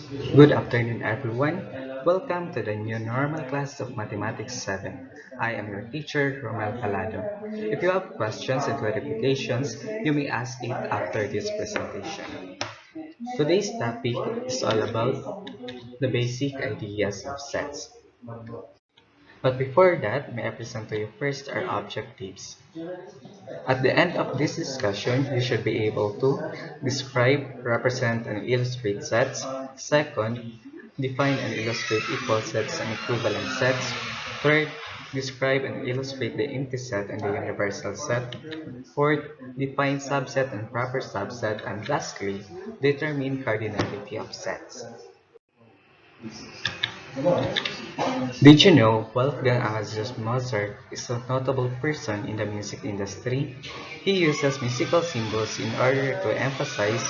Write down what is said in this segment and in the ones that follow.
Good afternoon, everyone. Welcome to the new normal class of Mathematics 7. I am your teacher, Romel Palado. If you have questions and clarifications, you may ask it after this presentation. Today's topic is all about the basic ideas of sets. But before that, may I present to you first our objectives. At the end of this discussion, you should be able to describe, represent, and illustrate sets. Second, define and illustrate equal sets and equivalent sets. Third, describe and illustrate the empty set and the universal set. Fourth, define subset and proper subset. And lastly, determine cardinality of sets. Did you know Wolfgang Amadeus Mozart is a notable person in the music industry? He uses musical symbols in order to emphasize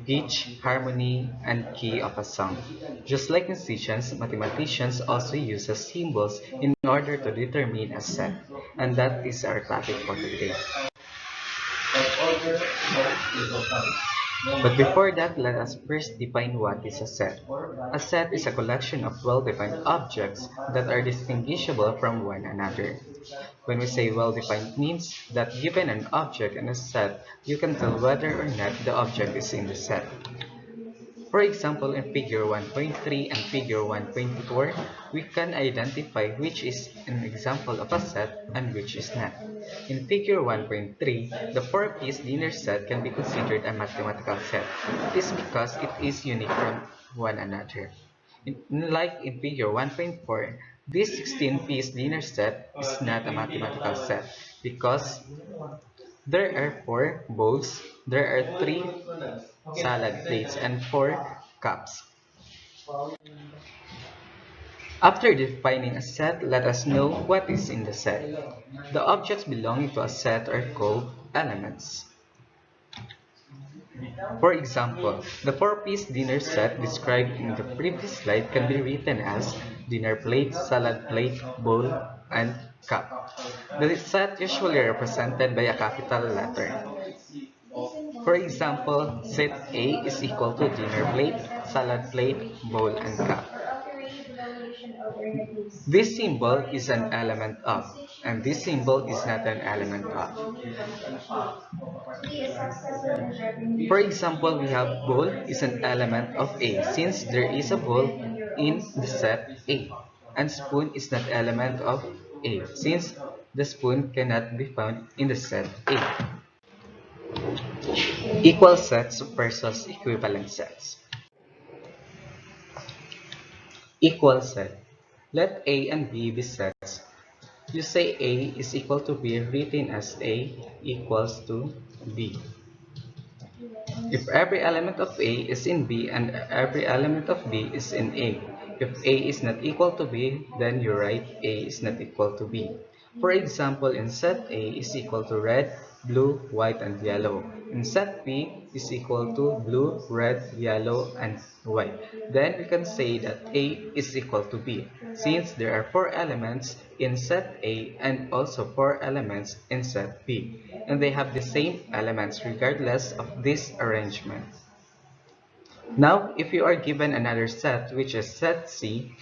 pitch, harmony, and key of a song. Just like musicians, mathematicians also use symbols in order to determine a set. And that is our topic for today. But before that, let us first define what is a set. A set is a collection of well-defined objects that are distinguishable from one another. When we say well-defined means that given an object and a set, you can tell whether or not the object is in the set. For example, in figure 1.3 and figure 1.4, we can identify which is an example of a set and which is not. In figure 1.3, the four-piece linear set can be considered a mathematical set. This is because it is unique from one another. Like in figure 1.4, this 16-piece linear set is not a mathematical set because there are four bowls, there are three salad plates, and four cups. After defining a set, let us know what is in the set. The objects belonging to a set are called elements. For example, the four-piece dinner set described in the previous slide can be written as dinner plate, salad plate, bowl, and cup. The set usually represented by a capital letter. For example, set A is equal to dinner plate, salad plate, bowl, and cup. This symbol is an element of, and this symbol is not an element of. For example, we have bowl is an element of A since there is a bowl in the set A, and spoon is not element of A since the spoon cannot be found in the set A. Equal sets versus equivalent sets. Equal set. Let A and B be sets. You say A is equal to B written as A equals to B. If every element of A is in B and every element of B is in A. If A is not equal to B, then you write A is not equal to B. For example, in set A is equal to red, blue, white, and yellow. In set B is equal to blue, red, yellow, and white. Then we can say that A is equal to B, since there are four elements in set A and also four elements in set B, and they have the same elements regardless of this arrangement. Now, if you are given another set, which is set C,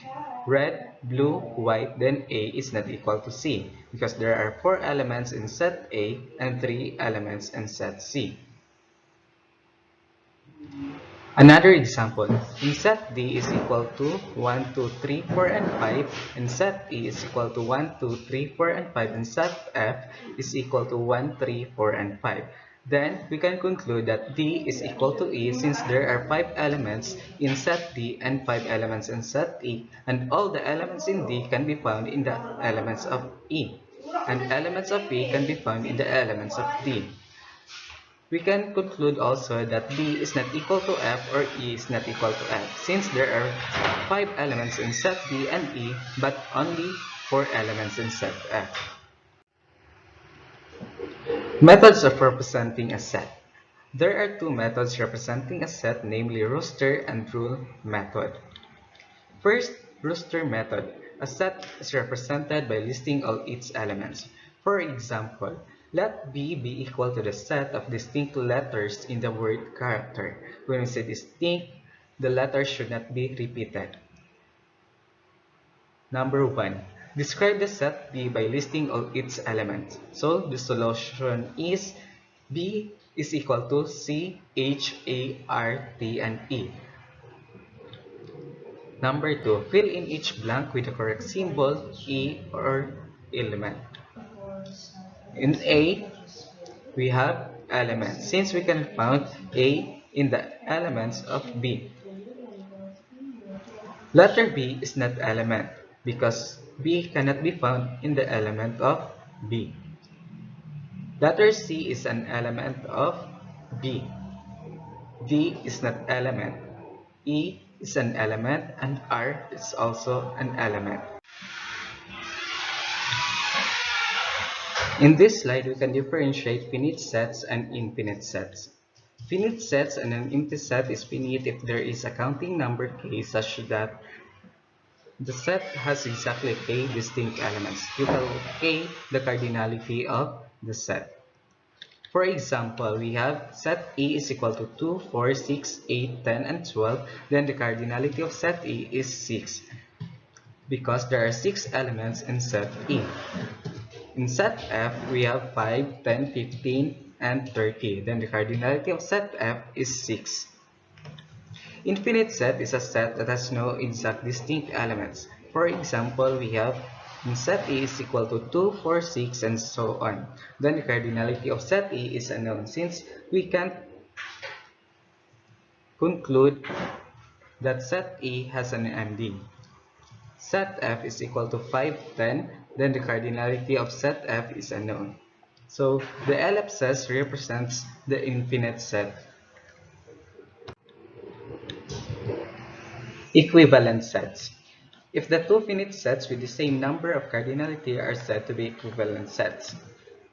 red, blue, white, then A is not equal to C, because there are four elements in set A and three elements in set C. Another example, in set D is equal to 1, 2, 3, 4, and 5, and set E is equal to 1, 2, 3, 4, and 5, and set F is equal to 1, 3, 4, and 5. Then, we can conclude that D is equal to E since there are 5 elements in set D and 5 elements in set E, and all the elements in D can be found in the elements of E, and elements of E can be found in the elements of D. We can conclude also that D is not equal to F or E is not equal to F, since there are 5 elements in set D and E, but only 4 elements in set F. Methods of representing a set. There are two methods representing a set, namely rooster and rule method. First, rooster method. A set is represented by listing all its elements. For example, Let B be equal to the set of distinct letters in the word character. When we say distinct, the letters should not be repeated. Number 1. Describe the set B by listing all its elements. So the solution is B is equal to C, H, A, R, T, and E. Number 2. Fill in each blank with the correct symbol, E, or element. In A, we have elements. Since we can find A in the elements of B. Letter B is not element because B cannot be found in the element of B. Letter C is an element of B. D is not element. E is an element and R is also an element. In this slide, we can differentiate finite sets and infinite sets. Finite sets and an empty set is finite if there is a counting number k such that the set has exactly k distinct elements. We call k the cardinality of the set. For example, we have set A is equal to 2, 4, 6, 8, 10, and 12. Then the cardinality of set A is 6 because there are 6 elements in set A. In set F, we have 5, 10, 15, and 30. Then the cardinality of set F is 6. Infinite set is a set that has no exact distinct elements. For example, we have in set A is equal to 2, 4, 6, and so on. Then the cardinality of set A is unknown since we can't conclude that set A has an MD. Set F is equal to 5, 10, then the cardinality of set F is unknown. So the ellipsis represents the infinite set. Equivalent sets. If the two finite sets with the same number of cardinality are said to be equivalent sets.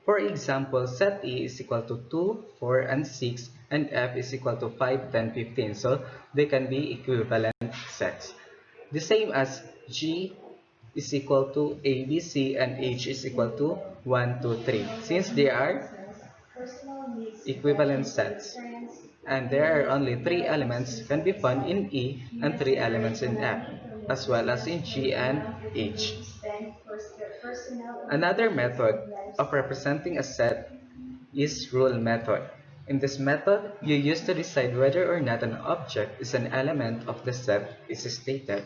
For example, set A is equal to 2, 4, and 6, and F is equal to 5, 10, 15. So they can be equivalent sets. The same as G is equal to A, B, C, and H is equal to 1, 2, 3. Since they are equivalent sets, and there are only 3 elements can be found in E and 3 elements in F, as well as in G and H. Another method of representing a set is rule method. In this method, you use to decide whether or not an object is an element of the set is stated.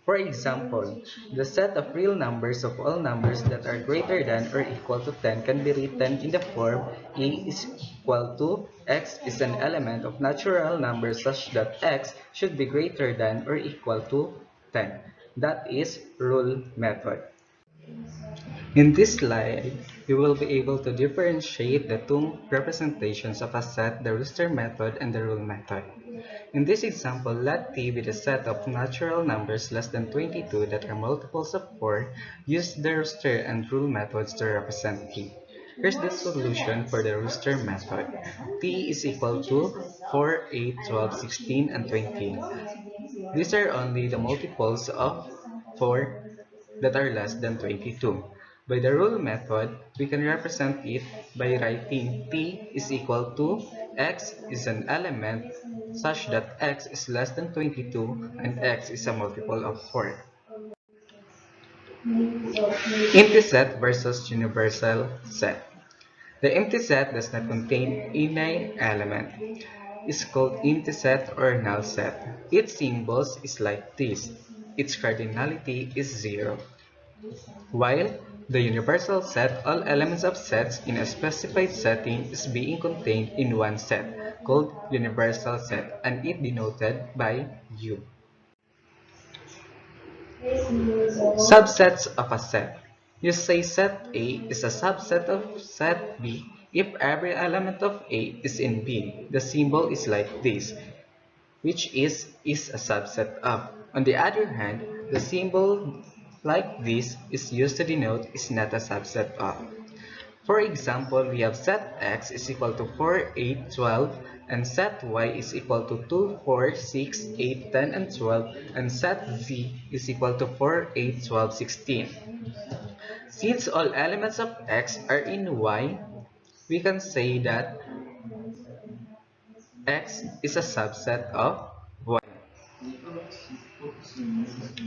For example, the set of real numbers of all numbers that are greater than or equal to 10 can be written in the form A is equal to x is an element of natural numbers such that x should be greater than or equal to 10. That is rule method. In this slide, you will be able to differentiate the two representations of a set, the Rooster method and the rule method. In this example, let T be the set of natural numbers less than 22 that are multiples of 4. Use the Rooster and rule methods to represent T. Here's the solution for the Rooster method. T is equal to 4, 8, 12, 16, and 20. These are only the multiples of 4 that are less than 22. By the rule method, we can represent it by writing T is equal to x is an element such that x is less than 22 and x is a multiple of 4. Empty set versus universal set. The empty set does not contain any element. It's called empty set or null set. Its symbols is like this. Its cardinality is 0. While the universal set, all elements of sets in a specified setting is being contained in one set, called universal set, and it denoted by U. Subsets of a set. You say set A is a subset of set B if every element of A is in B. The symbol is like this, which is a subset of. On the other hand, the symbol like this is used to denote is not a subset of. For example, we have set x is equal to 4, 8, 12, and set y is equal to 2, 4, 6, 8, 10, and 12, and set z is equal to 4, 8, 12, 16. Since all elements of x are in y, we can say that X is a subset of Y.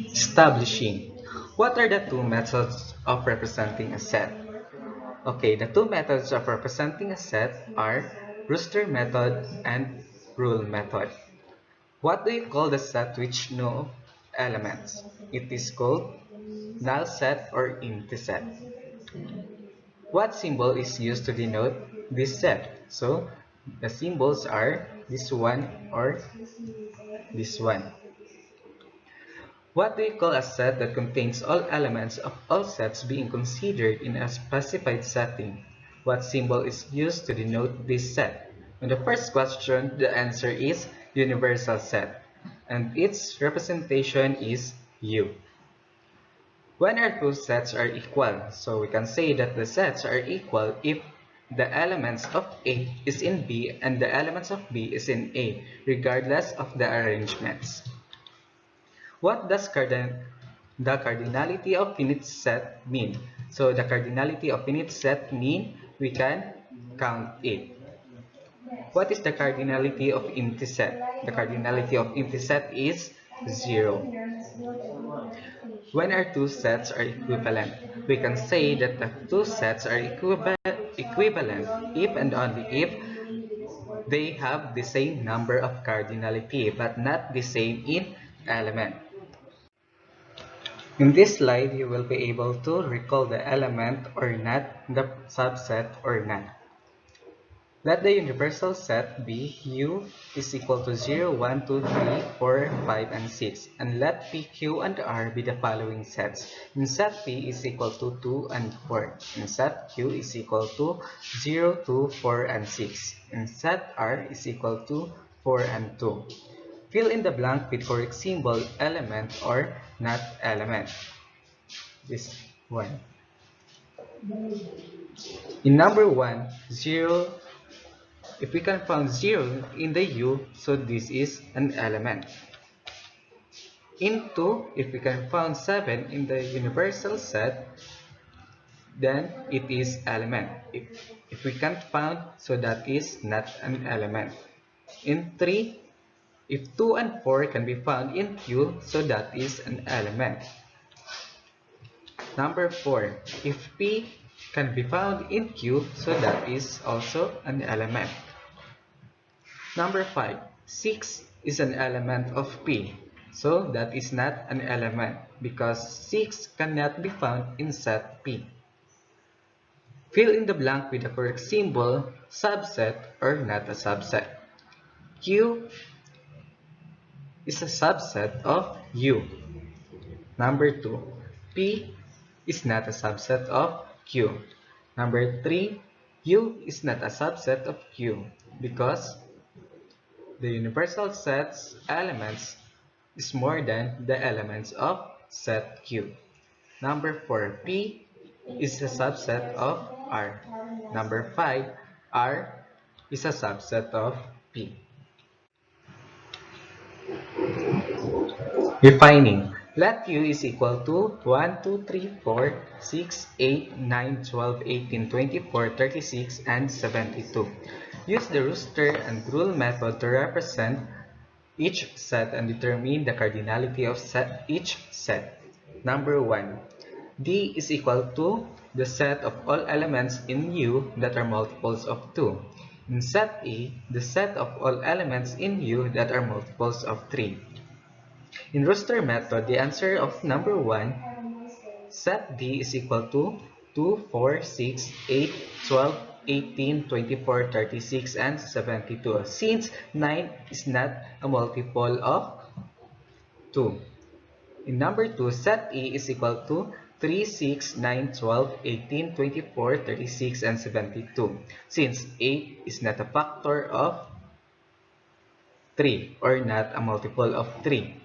Establishing. What are the two methods of representing a set? Okay, the two methods of representing a set are Brewster method and rule method. What do you call the set which no elements? It is called null set or empty set. What symbol is used to denote this set? So the symbols are this one or this one. What do you call a set that contains all elements of all sets being considered in a specified setting? What symbol is used to denote this set? On the first question, the answer is universal set, and its representation is U. When our two sets are equal, so we can say that the sets are equal if the elements of A is in B and the elements of B is in A, regardless of the arrangements. What does the cardinality of finite set mean? So the cardinality of finite set mean we can count it. What is the cardinality of empty set? The cardinality of empty set is 0. When our two sets are equivalent, we can say that the two sets are equivalent if and only if they have the same number of cardinality but not the same in element. In this slide, you will be able to recall the element or not, the subset or not. Let the universal set be U is equal to 0, 1, 2, 3, 4, 5, and 6. And let P, Q, and R be the following sets. In set P is equal to 2 and 4. In set Q is equal to 0, 2, 4, and 6. In set R is equal to 4 and 2. Fill in the blank with correct symbol, element, or not element. This one. In number 1, 0. If we can find 0 in the U, so this is an element. In 2, if we can find 7 in the universal set, then it is element. If we can't find, so that is not an element. In 3, if 2 and 4 can be found in Q, so that is an element. Number 4, if P can be found in Q, so that is also an element. Number 5, 6 is an element of P, so that is not an element because 6 cannot be found in set P. Fill in the blank with the correct symbol, subset or not a subset. Q is a subset of U. Number 2, P is not a subset of Q. Number 3, U is not a subset of Q because the universal set's elements is more than the elements of set Q. Number 4, P is a subset of R. Number 5, R is a subset of P. Refining. Let U is equal to 1, 2, 3, 4, 6, 8, 9, 12, 18, 24, 36, and 72. Use the rooster and rule method to represent each set and determine the cardinality of each set. Number 1. D is equal to the set of all elements in U that are multiples of 2. In set A, the set of all elements in U that are multiples of 3. In rooster method, the answer of number 1, set D is equal to 2, 4, 6, 8, 12, 18, 24, 36, and 72. Since 9 is not a multiple of 2. In number 2, set E is equal to 3, 6, 9, 12, 18, 24, 36, and 72. Since 8 is not a factor of 3 or not a multiple of 3.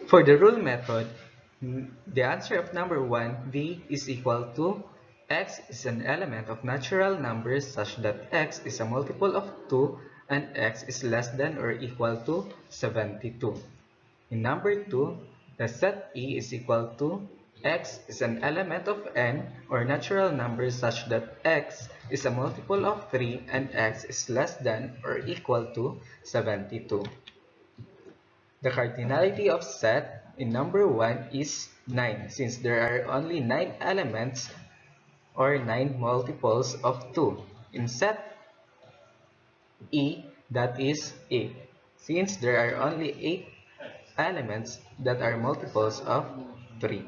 For the rule method, the answer of number 1, D, is equal to x is an element of natural numbers such that x is a multiple of 2 and x is less than or equal to 72. In number 2, the set E is equal to X is an element of n or natural number such that x is a multiple of 3 and x is less than or equal to 72. The cardinality of set in number 1 is 9 since there are only 9 elements or 9 multiples of 2. In set E, that is 8 since there are only 8 elements that are multiples of 3.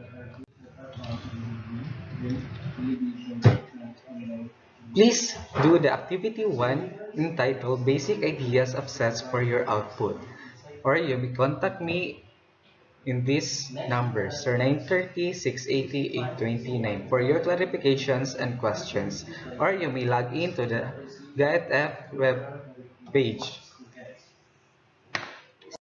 Please do the activity 1 entitled Basic Ideas of Sets for your output. Or you may contact me in these numbers, sir 930, 680, 829 for your clarifications and questions. Or you may log in to the GAITF web page